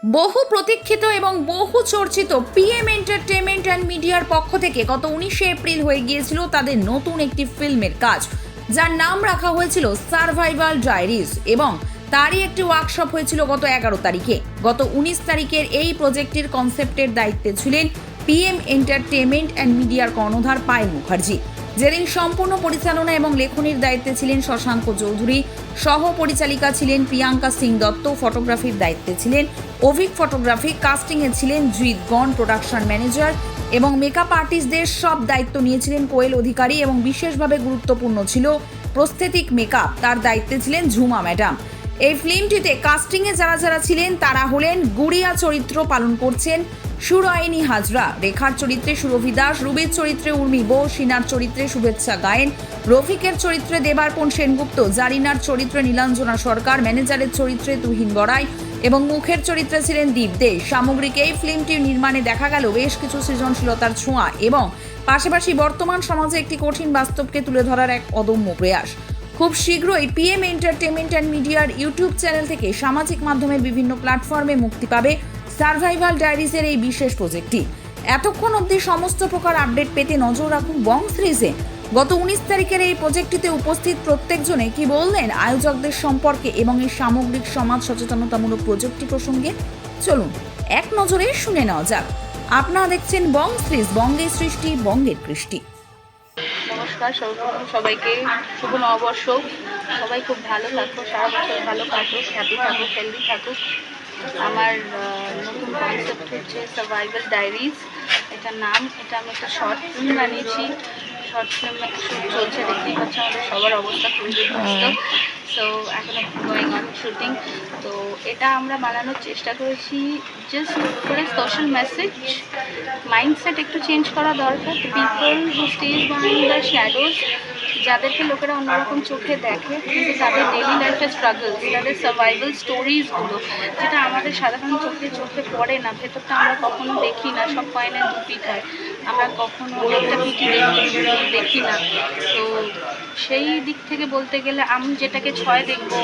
বহু প্রতীক্ষিত এবং বহু চর্চিত পিএম এন্টারটেইনমেন্ট অ্যান্ড মিডিয়ার পক্ষ থেকে গত 19শে এপ্রিল হয়ে গিয়েছিল তাদের নতুন একটি ফিল্মের কাজ, যার নাম রাখা হয়েছিল সার্ভাইভাল ডায়েরিজ, এবং তারই একটি ওয়ার্কশপ হয়েছিল গত 11 তারিখে। গত 19 তারিখের এই প্রজেক্টের কনসেপ্টের দায়িত্বে ছিলেন পিএম এন্টারটেইনমেন্ট অ্যান্ড মিডিয়ার কর্ণধার পায়েল মুখার্জি। যেদিন সম্পূর্ণ পরিচালনা এবং লেখনীর দায়িত্বে ছিলেন শশাঙ্ক চৌধুরী, সহ পরিচালিকা ছিলেন প্রিয়াঙ্কা সিং দত্ত, ফটোগ্রাফির দায়িত্বে ছিলেন অভিক ফটোগ্রাফি, কাস্টিংয়ে ছিলেন জিৎ গণ, প্রোডাকশন ম্যানেজার এবং মেকআপ আর্টিস্টদের সব দায়িত্ব নিয়েছিলেন কোয়েল অধিকারী, এবং বিশেষভাবে গুরুত্বপূর্ণ ছিল প্রস্থেটিক মেকআপ, তার দায়িত্বে ছিলেন ঝুমা ম্যাডাম। এই ফিল্মটিতে কাস্টিংয়ে যারা যারা ছিলেন তারা হলেন গুড়িয়া চরিত্র পালন করছেন সুরাইনি হাজরা, রেখার চরিত্রে সুরভি দাস, রুবির চরিত্রে উর্মি বোস, সিনার চরিত্রে শুভেচ্ছা গায়েন, রফিকের চরিত্রে দেবার্পণ সেনগুপ্ত, জারিনার চরিত্রে নীলাঞ্জনা সরকার, ম্যানেজারের চরিত্রে তুহিন বড়াই এবং মুখের চরিত্রে ছিলেন দীপ দে। সামগ্রিক এই ফিল্মটির নির্মাণে দেখা গেল বেশ কিছু সৃজনশীলতার ছোঁয়া এবং পাশাপাশি বর্তমান সমাজে একটি কঠিন বাস্তবকে তুলে ধরার এক অদম্য প্রয়াস। খুব শীঘ্রই পিএম এন্টারটেইনমেন্ট অ্যান্ড মিডিয়ার ইউটিউব চ্যানেল থেকে সামাজিক মাধ্যমের বিভিন্ন প্ল্যাটফর্মে মুক্তি পাবে সার্ভাইভাল ডায়েরিজের এই বিশেষ প্রজেক্টটি। এতক্ষণ অবধি সমস্ত প্রকার আপডেট পেতে নজর রাখুন বং সিরিজে। গত 19 তারিখের এই প্রজেক্টটিতে উপস্থিত প্রত্যেকজনে কি বললেন আয়োজকদের সম্পর্কে এবং এই সামগ্রিক সমাজ সচেতনতামূলক প্রজেক্টটি প্রসঙ্গে, চলুন এক নজরে শুনে নেওয়া যাক। আপনারা দেখছেন বং সিরিজ, বঙ্গের সৃষ্টি, বঙ্গের কৃষ্টি। নমস্কার সবাইকে, শুভ নববর্ষ। সবাই খুব ভালো থাকুক, সারা বছর ভালো কাটুক, হ্যাপি থাকুক, হেলদি থাকুক। আমার নতুন কনসেপ্ট হচ্ছে সার্ভাইভাল ডায়েরিজ, এটার নাম। এটা আমি একটা শর্ট ফিল্ম বানিয়েছি। শর্ট ফিল্ম চলছে, দেখতেই পাচ্ছি আমাদের সবার অবস্থা খুবই বিধ্বস্ত। সো এখনো গোয়িং অন শুটিং। তো এটা আমরা বানানোর চেষ্টা করেছি জাস্ট করে সোশ্যাল মেসেজ, মাইন্ডসেট একটু চেঞ্জ করা দরকার। People who stage behind the shadows, যাদেরকে লোকেরা অন্যরকম চোখে দেখে, কিন্তু তাদের ডেইলি লাইফের স্ট্রাগলস, তাদের সার্ভাইভাল স্টোরিজগুলো, যেটা আমাদের সাধারণ চোখে পড়ে না, ভেতরটা আমরা কখনো দেখি না। সব কয়েনের দু পিঠ হয়, আমরা কখনো একটা পিঠি দেখি না। তো সেই দিক থেকে বলতে গেলে আমি যেটাকে 6 দেখবো,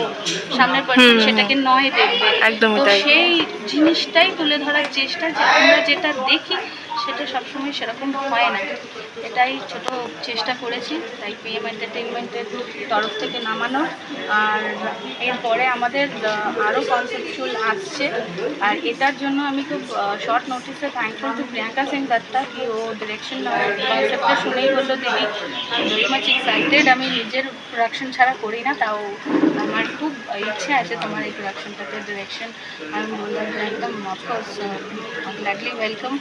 সামনের পার্সন সেটাকে 9 দেখবে। একদম সেই জিনিসটাই তুলে ধরার চেষ্টা, যে আমরা যেটা দেখি সেটা সবসময় সেরকম হয় না। এটাই ছোট চেষ্টা করেছি, তাই পিএম এন্টারটেইনমেন্টের তরফ থেকে নামানোর। আর এরপরে আমাদের আরও কনসেপচুয়াল আসছে, আর এটার জন্য আমি খুব শর্ট নোটিসে থ্যাঙ্কফুল টু প্রিয়াঙ্কা সিং দত্তা, কি ও ডিরেকশন কনসেপ্টটা শুনেই বললো দিদি আমি ভেরি মাচ এক্সাইটেড। আমি নিজের প্রোডাকশন ছাড়া করি না, তাও আমার খুব ইচ্ছে আছে তোমার এই প্রোডাকশনটাতে ডিরেকশন। আমি বললাম যে একদম অফকোর্স গ্ল্যাডলি ওয়েলকাম।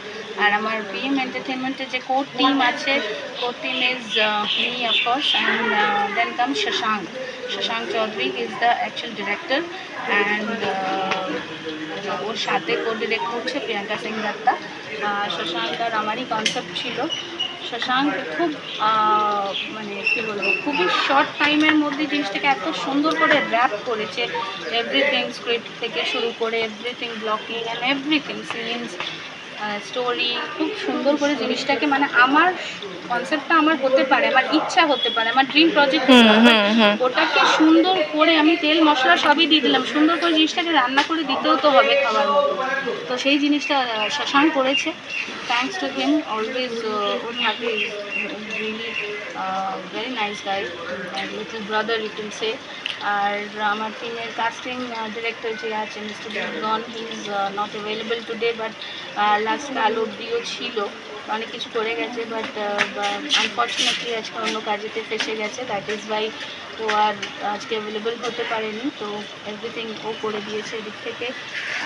আর আমার পিএম এন্টারটেইনমেন্টের যে কোর টিম আছে, core team is me of course, and then come Shashank Chowdhury is the actual director, and ওর সাথে কো ডিরেক্ট করছে প্রিয়াঙ্কা সিং দত্তা। শশাঙ্ক আর আমারই কনসেপ্ট ছিল। শশাঙ্ক খুব মানে কী বলবো, খুবই শর্ট টাইমের মধ্যে জিনিসটাকে এত সুন্দর করে র্যাপ করেছে। এভরিথিং, স্ক্রিপ্ট থেকে শুরু করে everything, blocking and everything, scenes, story, খুব সুন্দর করে জিনিসটাকে, মানে আমার কনসেপ্টটা আমার হতে পারে, আমার ইচ্ছা হতে পারে, আমার ড্রিম প্রজেক্ট, ওটাকে সুন্দর করে আমি তেল মশলা সবই দিয়ে দিলাম। সুন্দর করে জিনিসটাকে রান্না করে দিতেও তো হবে খাবার মতো। তো সেই জিনিসটা শশাঙ্ক করেছে। থ্যাঙ্কস টু হিম, অলওয়েজ ওর হাতে really very nice guy, little brother you can say. আর আমার টিমের কাস্টিং ডিরেক্টর যে আছে মিস্টার বিগন, he is not available today, but last কাল অব্দিও ছিল, অনেক কিছু করে গেছে, বাট আনফর্চুনেটলি আজকে অন্য কাজেতে ফেসে গেছে। দ্যাট ইজ ওয়াই ও আর আজকে অ্যাভেলেবল হতে পারেনি। তো এভরিথিং ও করে দিয়েছে এদিক থেকে।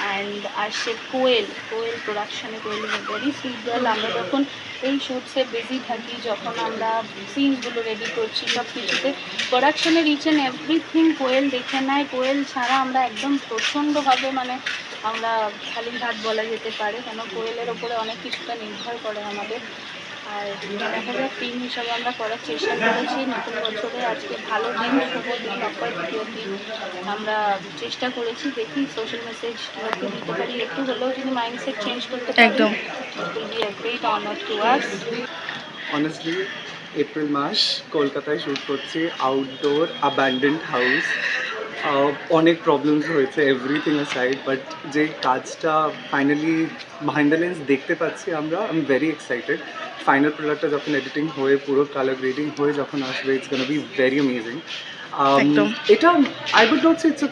অ্যান্ড আসছে কোয়েল প্রোডাকশানে। কোয়েল ইজ ভেরি সুইট গার্ল। আমরা যখন এই শ্যুটসে বিজি থাকি, যখন আমরা সিনসগুলো রেডি করছি, সব কিছুতে প্রোডাকশানের ইচ অ্যান্ড এভরিথিং কোয়েল দেখে নেয়। কোয়েল ছাড়া আমরা একদম প্রচণ্ডভাবে, মানে আমরা খালি হাত বলা যেতে পারে, কেন কোয়েলের ওপরে অনেক কিছুটা নির্ভর করে আমাদের। আর দেখা যায় টিম হিসাবে আমরা করার চেষ্টা করেছি। নতুন বছরে আজকে ভালো দিন, শুভ দিন, অক্ষয় তৃতীয় দিন, আমরা চেষ্টা করেছি। দেখি সোশ্যাল মেসেজ দিতে পারি, একটু হলেও যদি মাইন্ডসেট চেঞ্জ করতে পারি, একদম will be a great honour to us. Honestly April মাস কলকাতায় শ্যুট করছি, আউটডোর অ্যাবান্ডেন্ড হাউস। অনেক প্রবলেমস হয়েছে এভরিথিং অ্যাসাইড, বাট যে কাজটা ফাইনালি বিহাইন্ড দ্য লেন্স দেখতে পাচ্ছি আমরা, I am very excited. Final প্রোডাক্টটা যখন এডিটিং হয়ে পুরো কালার গ্রেডিং হয়ে যখন আসবে, it's gonna be very amazing. একদম। এটা I would not say it's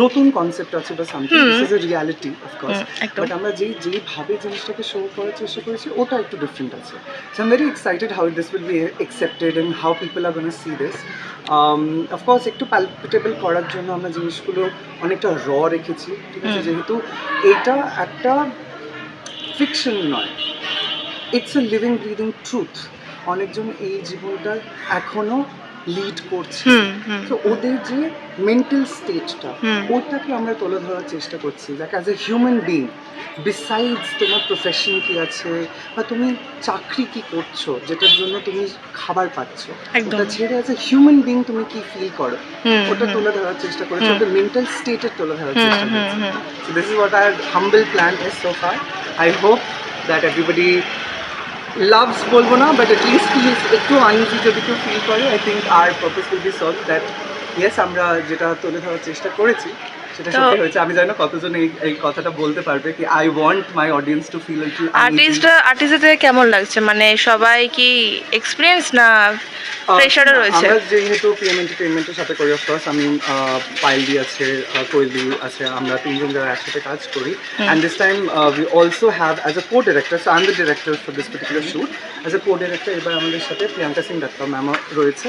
নতুন কনসেপ্ট আছে বা something, this is a reality of course, একদম। বাট আমরা যেইভাবে জিনিসটাকে শো করার চেষ্টা করেছি ওটা একটু ডিফারেন্ট আছে। So I am very excited how this will be accepted and how people are gonna see this. Of course একটু প্যালপিটেবল করার জন্য আমরা জিনিসগুলো অনেকটা রেখেছি, ঠিক আছে, যেহেতু এটা একটা ফিকশন নয়, it's a living breathing truth. অনেকজন এই জীবনটা এখনো লিড করছে, তো ওদের যে মেন্টাল স্টেটটা ওটাকে আমরা তুলে ধরার চেষ্টা করছি, like as a human being, besides তোমার প্রফেশন কি আছে বা তুমি চাকরি কি করছো যেটার জন্য তুমি খাবার পাচ্ছ, একদম। ওটা ছেড়ে অ্যাজ এ হিউম্যান বিং তুমি কি ফিল করো ওটা তুলে ধরার চেষ্টা করেছি, ওদের মেন্টাল স্টেটে তুলে ধরার চেষ্টা করেছি। So this is what our humble plan is so far. I hope that everybody loves বলবো না, but at least feels একটু uneasy যদি কেউ ফিল করে, I think our purpose will be solved, that yes আমরা যেটা তুলে ধরার চেষ্টা করেছি সেটা সত্যি হয়েছে। আমি জানি না কতজন এই কথাটা বলতে পারবে কি I want my audience to feel একটু আর্টিস্টদের কেমন লাগছে, মানে সবাই কি এক্সপিরিয়েন্স না প্রেশারও রয়েছে? আমরা যেহেতু পিএম এন্টারটেইনমেন্টের সাথে করি, অফকোর্স আমি পাইলদি আছে, কোয়েলদি আছে, আমরা তিনজন যারা একসাথে কাজ করি, and this time we also have as a co director, so I am the director for this particular shoot. As a co director এবার আমাদের সাথে প্রিয়াঙ্কা সিং দত্তা ম্যামও রয়েছে।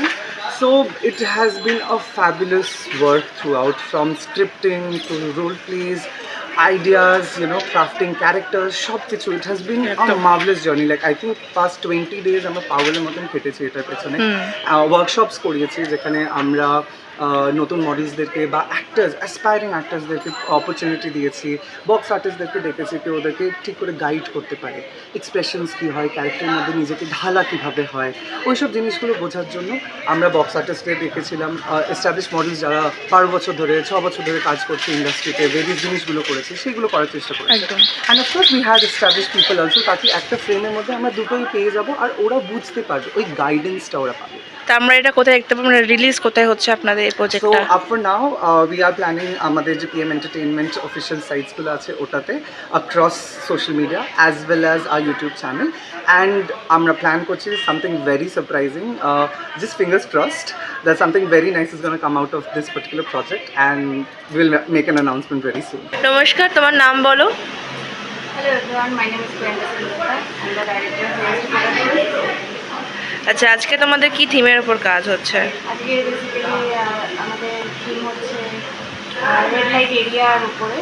So it has been a fabulous work throughout, from scripting to role plays, ideas, you know, crafting characters, সব কিছু। It has been a marvelous journey. Like I think past 20 days আমরা পাগলের মতন কেটেছি এটার পেছনে। ওয়ার্কশপস করিয়েছি যেখানে আমরা নতুন মডেলসদেরকে বা অ্যাক্টার্স, অ্যাসপায়ারিং অ্যাক্টার্সদেরকে অপরচুনিটি দিয়েছি, বক্স আর্টিস্টদেরকে ডেকেছি কি ওদেরকে ঠিক করে গাইড করতে পারে, এক্সপ্রেশনস কী হয়, ক্যারেক্টারের মধ্যে নিজেকে ঢালা কীভাবে হয়, ওইসব জিনিসগুলো বোঝার জন্য আমরা বক্স আর্টিস্টদের ডেকেছিলাম। এস্টাবলিশ মডেলস যারা 12 বছর ধরে 6 বছর ধরে কাজ করছে ইন্ডাস্ট্রিতে, ভেরিয়াস জিনিসগুলো করেছে, সেগুলো করার চেষ্টা করেছি। And of course we had establish people also, তাকে একটা ফ্রেমের মধ্যে আমরা দুটোই পেয়ে যাবো আর ওরা বুঝতে পারবে, ওই গাইডেন্সটা ওরা পাবে। তা আমরা এটা কোথায় দেখতে পাবো, মানে রিলিজ কোথায় হচ্ছে আপনাদের এই So প্রজেক্টটা? up for now, we are planning আমাদের যে পিএম এন্টারটেইনমেন্ট অফিসিয়াল সাইটসগুলো আছে ওটাতে across social media as well as our YouTube channel, and আমরা প্ল্যান করছি something very surprising, just fingers crossed that something very nice is going to come out of this particular project, and we'll make an announcement very soon. নমস্কার, তোমার নাম বলো। Hello everyone, my name is Priyanka Singh Dutta. I'm the director of AST Productions. আচ্ছা, আজকে তোমাদের কি থিমের উপর কাজ হচ্ছে? আজকে বেসিক্যালি আমাদের থিম হচ্ছে রেড লাইট এরিয়ার উপরে।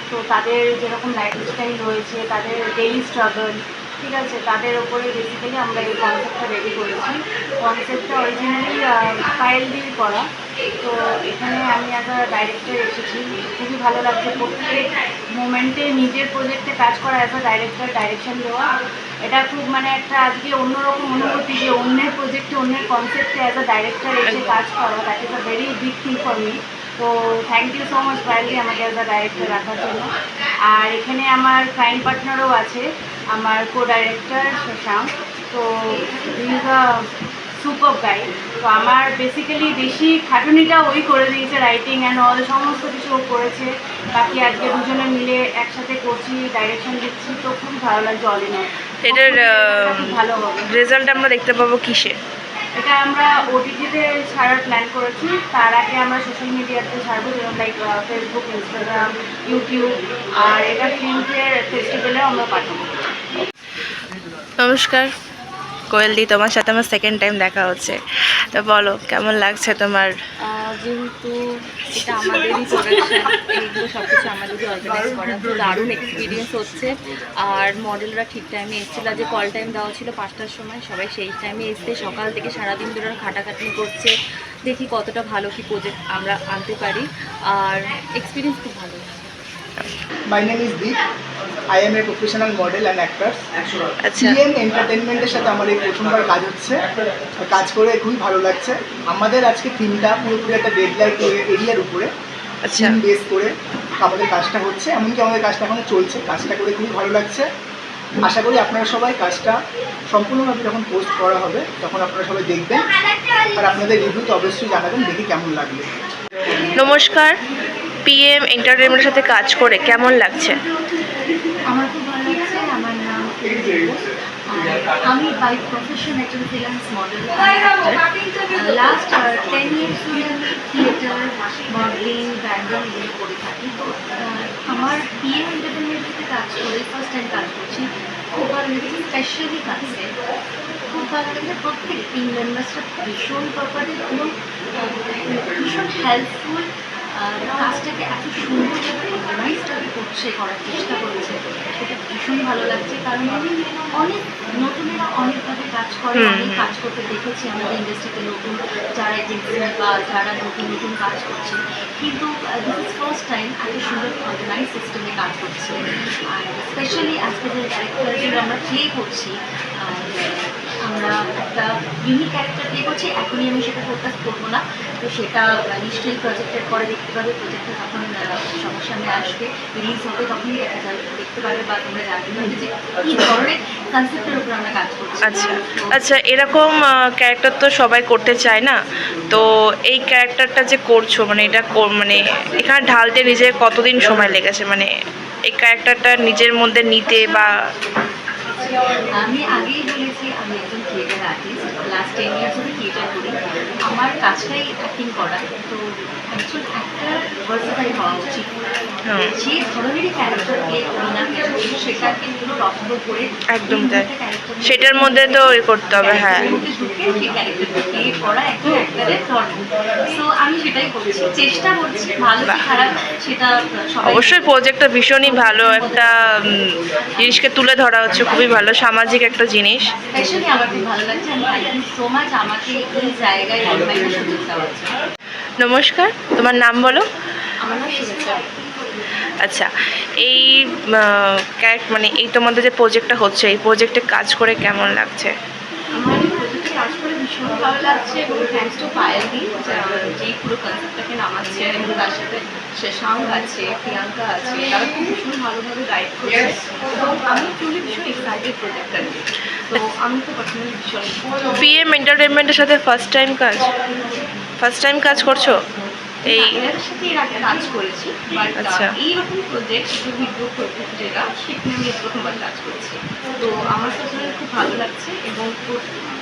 তো তাদের যেরকম লাইফস্টাইল রয়েছে, তাদের ডেইলি স্ট্রাগল, ঠিক আছে, তাদের উপরে বেসিক্যালি আমরা এই কনসেপ্টটা রেডি করেছি। কনসেপ্টটা অরিজিনালি ফাইল দিয়ে করা। তো এখানে আমি অ্যাজ আ ডাইরেক্টর এসেছি, খুবই ভালো লাগছে প্রত্যেক মোমেন্টে নিজের প্রজেক্টে কাজ করা, অ্যাজ আ ডাইরেক্টর ডাইরেকশন দেওয়া। এটা খুব মানে একটা আজকে অন্যরকম অনুভূতি যে অন্যের প্রজেক্টে অন্যের কনসেপ্টে অ্যাজ আ ডাইরেক্টর এসে কাজ করা, that is a very big thing for me. তো thank you so much finally আমাকে অ্যাজ আ ডাইরেক্টর রাখার জন্য। আর এখানে আমার ক্রাইম পার্টনারও আছে, আমার কো ডাইরেক্টর শশাঙ্ক। তো ইজ আ সুপার গাই। তো আমার বেসিক্যালি বেশি খাটুনিটা ওই করে দিয়েছে, রাইটিং অ্যান্ড অল সমস্ত কিছু ও করেছে। বাকি আজকে দুজনে মিলে একসাথে করছি, ডাইরেকশন দিচ্ছি, তো খুব ভালো লাগছে। অল ইন অল এটার খুব ভালো হবে। রেজাল্ট আমরা দেখতে পাবো কিসে? এটা আমরা ওটিটিতে ছাড়ার প্ল্যান করেছি, তার আগে আমরা সোশ্যাল মিডিয়াতে ছাড়বো, যেমন লাইক ফেসবুক, ইনস্টাগ্রাম, ইউটিউব, আর এটা ফিল্মফেয়ার ফেস্টিভ্যালেও আমরা পাঠাবো। নমস্কার কোয়েলদি, তোমার সাথে আমার সেকেন্ড টাইম দেখা হচ্ছে, তো বলো কেমন লাগছে তোমার? যেহেতু এটা আমাদেরই প্রোডাকশন, এইগুলো সব কিছু আমাদেরই অর্গানাইজ করা, তো দারুণ এক্সপিরিয়েন্স হচ্ছে। আর মডেলরা ঠিক টাইমে এসেছিলো, যে কল টাইম দেওয়া ছিল 5টার সময়, সবাই সেই টাইমে এসছে। সকাল থেকে সারাদিন ধরে খাটাখাটনি করছে, দেখি কতটা ভালো কি প্রজেক্ট আমরা আনতে পারি। আর এক্সপিরিয়েন্স খুব ভালো। My name is Deep. I am a professional model and actor. আচ্ছা, পিএম এন্টারটেনমেন্টের সাথে আমার এই প্রথমবার কাজ হচ্ছে, কাজ করে খুবই ভালো লাগছে। আমাদের আজকে থিমটা পুরোপুরি একটা রেড লাইট এরিয়ার উপরে আচ্ছা, থিম বেস করে আমাদের কাজটা হচ্ছে, এমনকি আমাদের কাজটা এখনো চলছে। কাজটা করে খুবই ভালো লাগছে। আশা করি আপনারা সবাই কাজটা সম্পূর্ণভাবে যখন পোস্ট করা হবে তখন আপনারা সবাই দেখবেন, আর আপনাদের রিভিউ তো অবশ্যই জানাবেন দেখি কেমন লাগবে। নমস্কার, পিএম এন্টারটেনমেন্টের সাথে কাজ করে কেমন লাগছে? আমার খুব ভালো লাগছে। আমার নাম পূর্ণি ঘোষ। আর আমি বাই প্রফেশন একজন ফ্রিল্যান্স মডেল। লাস্ট 10 ইয়ার্স ধরে আমি থিয়েটার, মডেলিং, ব্র্যান্ডিং এগুলো করে থাকি। তো আমার পিএম এন্টারটেনমেন্টের সাথে কাজ করে ফার্স্ট টাইম কাজ করছি। খুব ভালো লেগেছে, স্পেশালি কাজে খুব ভালো লেগেছে। প্রত্যেক টিম মেম্বার্সরা ভীষণ প্রপারেটিভ এবং ভীষণ হেল্পফুল। কাজটাকে এত সুন্দরভাবে অর্গানাইজভাবে করছে, করার চেষ্টা করছে, সেটা ভীষণ ভালো লাগছে। কারণ অনেক নতুনেরা অনেকভাবে কাজ করে, অনেক কাজ করতে দেখেছি আমাদের ইন্ডাস্ট্রিতে, নতুন যারা এজেন্সি বা যারা নতুন নতুন কাজ করছে, কিন্তু দিস ইজ ফার্স্ট টাইম এত সুন্দর অর্গানাইজ সিস্টেমে কাজ করছে। আর স্পেশালি আজকে যে ক্যারেক্টারগুলো আমরা প্লে করছি, আমরা একটা ইউনিক ক্যারেক্টার প্লে করছি। এখনই আমি সেটা ফোকাস করবো না, তো সেটা নিশ্চয়ই প্রজেক্টের পরে দেখতে পাবে। প্রজেক্টটা যখন সবার সামনে আসবে, রিলিজ হবে, তখনই দেখা যাবে, দেখতে পাবে বা তোমরা জানতে পারবে যে কী ধরনের কনসেপ্টের উপর আমরা কাজ করছি। আচ্ছা আচ্ছা, এরকম ক্যারেক্টার তো সবাই করতে চায় না, তো এই ক্যারেক্টারটা যে করছো মানে এটা মানে এখানে ঢালতে নিজের কতদিন সময় লেগেছে, মানে এই ক্যারেক্টারটা নিজের মধ্যে নিতে বা আমি আগেই বলেছি আমি একজন থিয়েটার আর্টিস্ট। লাস্ট 10 ইয়ার্স ধরে থিয়েটার করি। আমার কাজটাই অ্যাক্টিং করা। তো একজন অ্যাক্টার ভার্সেটাইল হওয়া উচিত। যে ধরনেরই ক্যারেক্টার প্লে করি না কেন, সেটাকে পুরো রপ্ত করে একদম তাই, সেটার মধ্যে তো ওই করতে হবে। হ্যাঁ, সেই ক্যারেক্টারকে প্লে করা একজন অ্যাক্টারের ধর্ম। সো আমি সেটাই করছি, চেষ্টা করছি। ভালো কি খারাপ সেটা সবাই অবশ্যই প্রজেক্টটা ভীষণই ভালো, একটা জিনিসকে তুলে ধরা হচ্ছে, খুবই ভালো সামাজিক একটা জিনিস। স্পেশালি আমার খুব ভালো লাগছে। আমি থ্যাংক ইউ সো মাচ আমাকে এই জায়গায় ইনভাইটের সুযোগ দেওয়ার জন্য। নমস্কার, তোমার নাম বলো? আমার নাম শুভেচ্ছা। আচ্ছা, এই মানে এই তোমাদের যে প্রজেক্টটা হচ্ছে, এই প্রজেক্টে কাজ করে কেমন লাগছে? আমার এই প্রজেক্টে কাজ করে ভীষণ ভালো লাগছে এবং থ্যাংকস টু পায়েলদি যেই পুরো কনসেপ্টটাকে নামাচ্ছে, এবং তার সাথে শেশাঙ্ক আছে, প্রিয়াঙ্কা আছে, তারা খুব ভীষণ ভালোভাবে গাইড করছে। এবং আমি ট্রুলি ভীষণ এক্সাইটেড প্রজেক্টটা নিয়ে। তো আমি তো পার্সোনালি ভীষণ পিএম এন্টারটেনমেন্টের সাথে ফার্স্ট টাইম কাজ করছো? এই এর সাথে এর আগে কাজ করেছি, বাট আচ্ছা। এইরকম প্রজেক্ট ভিডিও প্রজেক্ট যেটা সেখানে আমি প্রথমবার কাজ করেছি। তো আমার পার্সোনালি খুব ভালো লাগছে এবং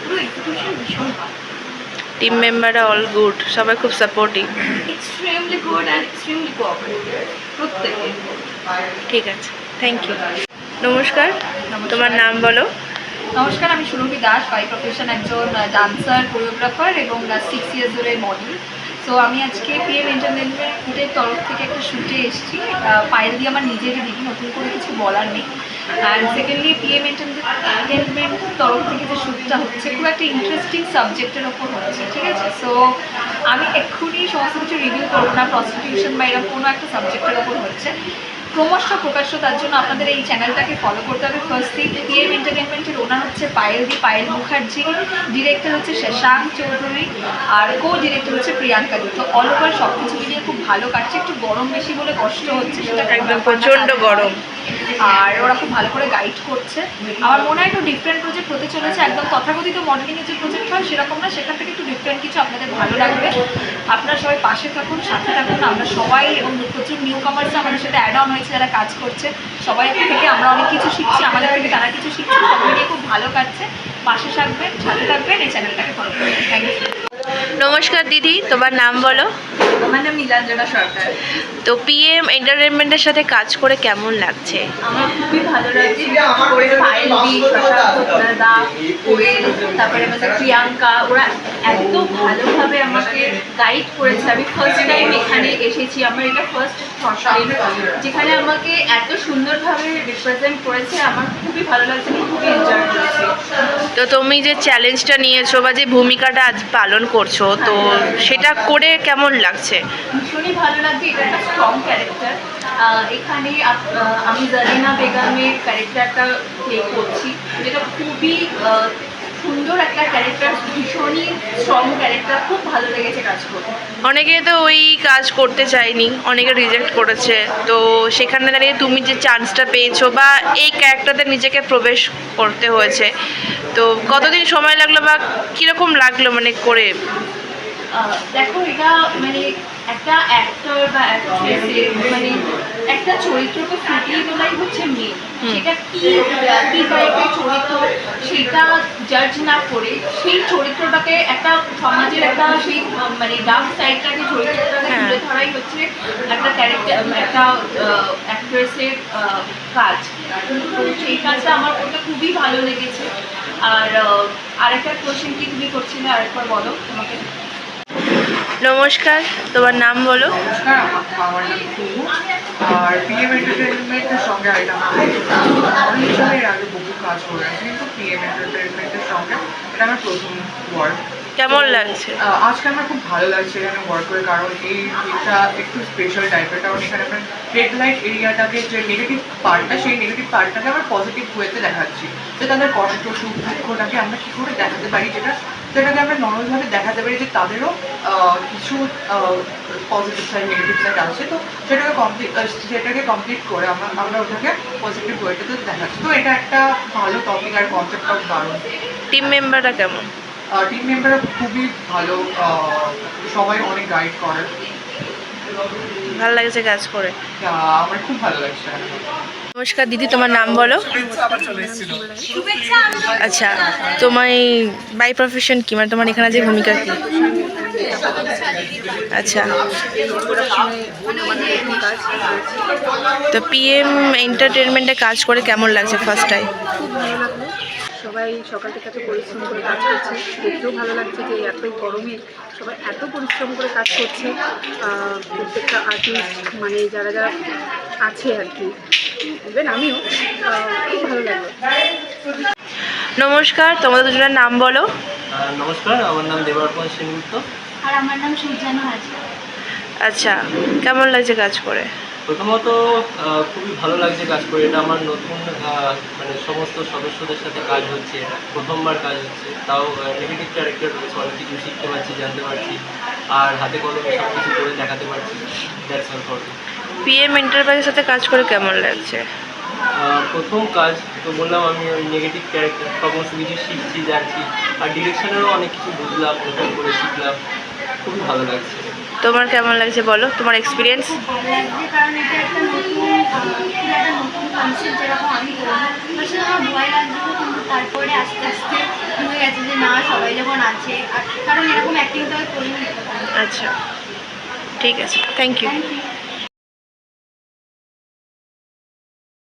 পুরো এক্সিকিউশন ভীষণ ভালো। টিম মেম্বাররা অল গুড, সবাই খুব supportive. Extremely good and extremely cooperative প্রত্যেকে। ঠিক আছে, থ্যাংক ইউ। নমস্কার, তোমার নাম বলো? নমস্কার, আমি সুরভি দাস, বাই প্রফেশন একজন ডান্সার, কোরিওগ্রাফার এবং 6 ইয়ার্স ধরে মডেল। সো আমি আজকে পিএম এন্টারটেনমেন্টের তরফ থেকে একটা শ্যুটে এসেছি। পায়েল দিয়ে আমার নিজেরই দিদি, নতুন করে কিছু বলার নেই। অ্যান্ড সেকেন্ডলি পিএম এন্টারটেনমেন্টের তরফ থেকে যে শ্যুটটা হচ্ছে খুব একটা ইন্টারেস্টিং সাবজেক্টের ওপর হচ্ছে, ঠিক আছে? সো আমি এক্ষুনি সমস্ত কিছু রিভিউ করবো না, প্রস্টিটিউশন বা এরকম কোনো একটা সাবজেক্টের ওপর হচ্ছে। ক্রমশ প্রকাশ্য, তার জন্য আপনাদের এই চ্যানেলটাকে ফলো করতে হবে। ফার্স্ট থিং, পিএম এন্টারটেনমেন্টের ওনার হচ্ছে পায়েল মুখার্জি, ডিরেক্টর হচ্ছে শেশাঙ্ক চৌধুরী, আর ডিরেক্টর হচ্ছে প্রিয়াঙ্কা। তো অল ওভার সব কিছু মিলিয়ে খুব ভালো কাটছে। একটু গরম বেশি বলে কষ্ট হচ্ছে, সেটা একদম প্রচণ্ড গরম। আর ওরা খুব ভালো করে গাইড করছে। আমার মনে হয় একটু ডিফারেন্ট প্রজেক্ট হতে চলেছে, একদম তথাকথিত মডেলিংয়ের যে প্রজেক্ট হয় সেরকম না, সেখান থেকে একটু ডিফারেন্ট কিছু আপনাদের ভালো লাগবে। আপনারা সবাই পাশে থাকুন, সাথে থাকুন। আমরা সবাই এবং প্রচুর নিউ কামার্স আমাদের সাথে অ্যাড অন হয়েছে, যারা কাজ করছে। সবাই থেকে আমরা অনেক কিছু শিখছি, আমাদের থেকে তারা কিছু শিখছে। সবাই নিয়ে খুব ভালো কাটছে। পাশে থাকবেন, সাথে থাকবেন, এই চ্যানেলটাকে ফলো করবেন। Thank you. নমস্কার দিদি, তোমার নাম বলো? আমার নাম নীলাঞ্জনা সরকার। তো পিএম এন্টারটেনমেন্টের সাথে কাজ করে কেমন লাগছে? আমার খুবই ভালো লাগছে। করে পায়েল দি, দা, কোয়েল, তারপরে আমাদের প্রিয়াঙ্কা, ওরা এত ভালোভাবে আমাকে গাইড করেছে। আমি ফার্স্ট টাইম এখানে এসেছি, আমার এটা ফার্স্ট টাইম যেখানে আমাকে এত সুন্দরভাবে রিপ্রেজেন্ট করেছে। আমার খুবই ভালো লাগছে, আমি খুবই এনজয় করেছি। তো তুমি যে চ্যালেঞ্জটা নিয়েছো বা যে ভূমিকাটা আজ পালন করছো, তো সেটা করে কেমন লাগছে? ভীষণই ভালো লাগছে। এটা একটা স্ট্রং ক্যারেক্টার। এখানে আমি জারিনা বেগমের ক্যারেক্টারটা প্লে করছি, যেটা খুবই সুন্দর একটা ক্যারেক্টার, ভীষণই স্ট্রং ক্যারেক্টার। খুব ভালো লেগেছে কাজ করতে। অনেকে তো ওই কাজ করতে চায়নি, অনেকে রিজেক্ট করেছে, তো সেখানে দাঁড়িয়ে তুমি যে চান্সটা পেয়েছো বা এই ক্যারেক্টারতে নিজেকে প্রবেশ করতে হয়েছে, তো কতদিন সময় লাগলো বা কীরকম লাগলো মানে করে? দেখো, এটা মানে একটা অ্যাক্টর বা অ্যাক্ট্রেসের মানে একটা চরিত্রকে ফুটিয়ে তোলাই হচ্ছে মেন। সেটা কি টাইপের চরিত্র সেটা জাজ না করে সেই চরিত্রটাকে একটা সমাজের একটা সেই মানে ডার্ক সাইডটাকে চরিত্রটাকে তুলে ধরাই হচ্ছে একটা ক্যারেক্টার একটা অ্যাক্ট্রেসের কাজ। তো সেই কাজটা আমার করতে খুবই ভালো লেগেছে। আর আরেকটা কোশ্চেন কি তুমি করছিলে, আরেকবার বলো তোমাকে। নমস্কার, তোমার নাম বলো। নমস্কার, আমার নাম কুমু। আর পিএম এন্টারটেনমেন্টের সঙ্গে এটা অনেক সময় আগে বহু কাজ করে আছে, কিন্তু পিএম এন্টারটেনমেন্টের সঙ্গে এটা আমার প্রথম ওয়ার্ক। কেমন লাগছে? আজকে আমার খুব ভালো লাগছে এখানে ওয়ার্ক করে, কারণ এই ফিল্মটা একটু স্পেশাল টাইপের। কারণ এখানে আমরা রেড লাইট এরিয়াটাকে যে নেগেটিভ পার্টটা, সেই নেগেটিভ পার্টটাকে আমরা পজিটিভ ওয়েতে দেখাচ্ছি, যে তাদের কষ্ট সুখ দুঃখটাকে আমরা কী করে দেখাতে পারি, যেটাকে আমরা নর্মালভাবে দেখাতে পারি যে তাদেরও কিছু পজিটিভ সাইড নেগেটিভ সাইড আছে। তো সেটাকে কমপ্লিট করে আমরা ওটাকে পজিটিভ ওয়েটাতে দেখাচ্ছি। তো এটা একটা ভালো টপিক আর কনসেপ্টটাও দারুণ। টিম মেম্বাররা কেমন? টিম মেম্বাররা খুবই ভালো, সবাই অনেক গাইড করে। ভালো লাগছে কাজ করে? আমার খুব ভালো লাগছে। নমস্কার দিদি, তোমার নাম বলো। আচ্ছা, তোমার বাই প্রফেশন কি, মানে তোমার এখানে যে ভূমিকা কি? আচ্ছা, তো পিএম এন্টারটেনমেন্টে কাজ করে কেমন লাগছে ফার্স্ট টাইম? খুব ভালো লাগলো। সবাই সকাল থেকে এত পরিশ্রম করে কাজ করছে, দেখতেও ভালো লাগছে যে এত গরমে সবাই এত পরিশ্রম করে কাজ করছে। প্রত্যেকটা আর্টিস্ট মানে যারা যারা আছে আর কি, ইভেন আমিও, খুব ভালো লাগলো। নমস্কার, তোমাদের দুজনের নাম বলো। নমস্কার, আমার নাম দেবার্পণ সেনগুপ্ত। আর আমার নাম সূর্যানু হাজরা। আচ্ছা, কেমন লাগছে কাজ করে? প্রথমত খুবই ভালো লাগছে কাজ করে। এটা আমার নতুন মানে সমস্ত সদস্যদের সাথে কাজ হচ্ছে, এটা প্রথমবার কাজ হচ্ছে। তাও নেগেটিভ ক্যারেক্টার রয়েছে, অনেক কিছু শিখতে পারছি, জানতে পারছি, আর হাতে কলমে সব কিছু করে দেখাতে পারছি। That's all for me. PM এন্টারপ্রাইজের সাথে কাজ করে কেমন লাগছে? প্রথম কাজ তো বললাম, আমি ওই নেগেটিভ ক্যারেক্টার সমস্ত কিছু শিখছি, জানছি, আর ডিরেকশনেরও অনেক কিছু বুঝলাম, নতুন করে শিখলাম। খুবই ভালো লাগছে। তোমার কেমন লাগছে বলো, তোমার এক্সপিরিয়েন্স? ভালো লাগছে কারণ এটা একটা নতুন কনসেপ্ট, যেরকম আমি করবো আসলে আমার ভয় লাগছিল, কিন্তু তারপরে আস্তে আস্তে হয়ে গেছে যে না সবাই যখন আছে, আর কারণ এরকম অ্যাক্টিং তো আর করিনি। আচ্ছা, ঠিক আছে, থ্যাংক ইউ। Thank you.